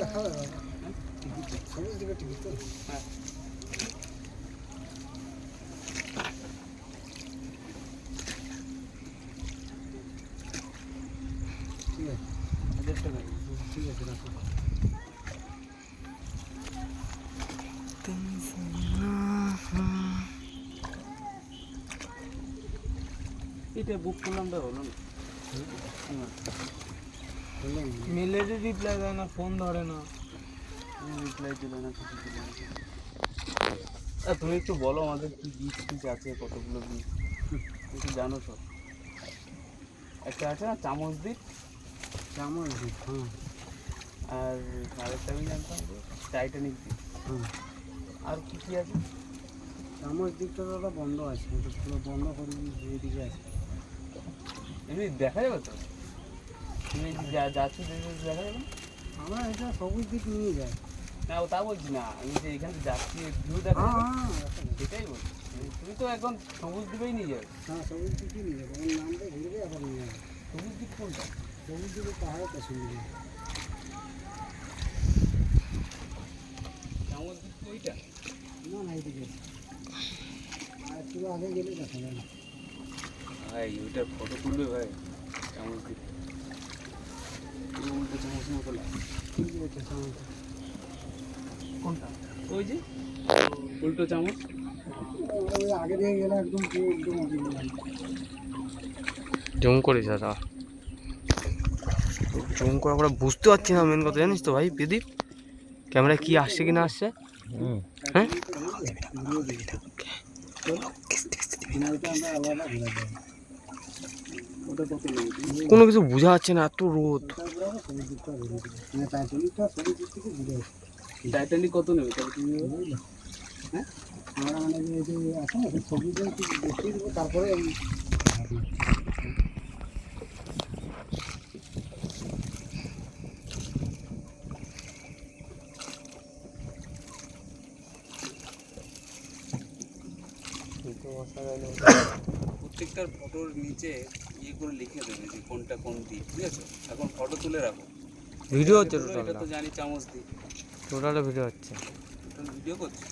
দেখা যাবে সবুজ দিকে টিকিট তো হ্যাঁ ঠিক আছে 1000 টাকা ঠিক আছে রাখো এটা বুক করলাম তো হলো না মেলেরই রিপ্লাই দেয় না, ফোন ধরে না। রিপ্লাই দিল না, কিছু দিল না। তুমি একটু বলো আমাদের কি বীজ টিজ আছে, কতগুলো বীজ একটু জানো সব। একটা আছে না চামচ দ্বীপ, চামচ দ্বীপ, হ্যাঁ আর আরেকটা আমি জানতাম যে টাইটানিক দ্বীপ। হ্যাঁ আর কি কি আছে? চামচ দ্বীপটা দাদা বন্ধ আছে, ওটা পুরো বন্ধ করে এইদিকে আছে। এমনি দেখা যাবে তো? তুমি যাচ্ছ দেখা যাবে না? আমরা এটা সবুজ দ্বীপ নিয়ে যাই। না ও তা বলছি না, আমি যে এখানে যাচ্ছি ভিউ দেখা যাবে, হ্যাঁ সেটাই বলছি। তুমি তো এখন সবুজ দ্বীপেই নিয়ে যাবে। হ্যাঁ সবুজ দ্বীপই নিয়ে যাবো, আমার নামটা ঘুরবে আবার নিয়ে যাবো। সবুজ দ্বীপ কোনটা? সবুজ দ্বীপের পাহাড়ের পেছনে যাবে। চামচ দ্বীপ তো ওইটা? না না এইদিকে আর একটু আগে গেলে দেখা যাবে। ভাই ওইটার ফটো তুলবে ভাই, চামচ দ্বীপ উল্টো চামচ মতো লাগে। ঠিক আছে চামচ কোনটা? ওই যে উল্টো চামচ। ওই আগে দিয়ে গেলে একদম পুরো একদম আগে গেলাম। জুম করিস দাদা, জুম করে আমরা বুঝতে পারছি না মেন কথা, জানিস তো ভাই প্রদীপ, ক্যামেরায় কি আসছে কি না আসছে। হ্যাঁ ওটা কত লেগেছে? কোনো কিছু বোঝা যাচ্ছে না, এত রোদ। টাইটানিক কত নেবে তাহলে তুমি? হ্যাঁ আমরা মানে যে আছে না সবুজ দেখে দেবো, তারপরে প্রত্যেকটার ফটোর নিচে ইয়ে করে লিখে দেবে যে কোনটা কোন দ্বীপ, ঠিক আছে? এখন ফটো তুলে রাখো। ভিডিও হচ্ছে এটা তো জানি চামচ দ্বীপ, টোটালটা ভিডিও হচ্ছে। ভিডিও করছি।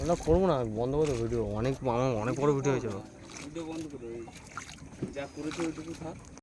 ওটা করবো না, বন্ধ করে ভিডিও, অনেক আমার অনেক বড় ভিডিও হয়েছে। ভিডিও বন্ধ করে যা করেছে ওইটুকু থাক।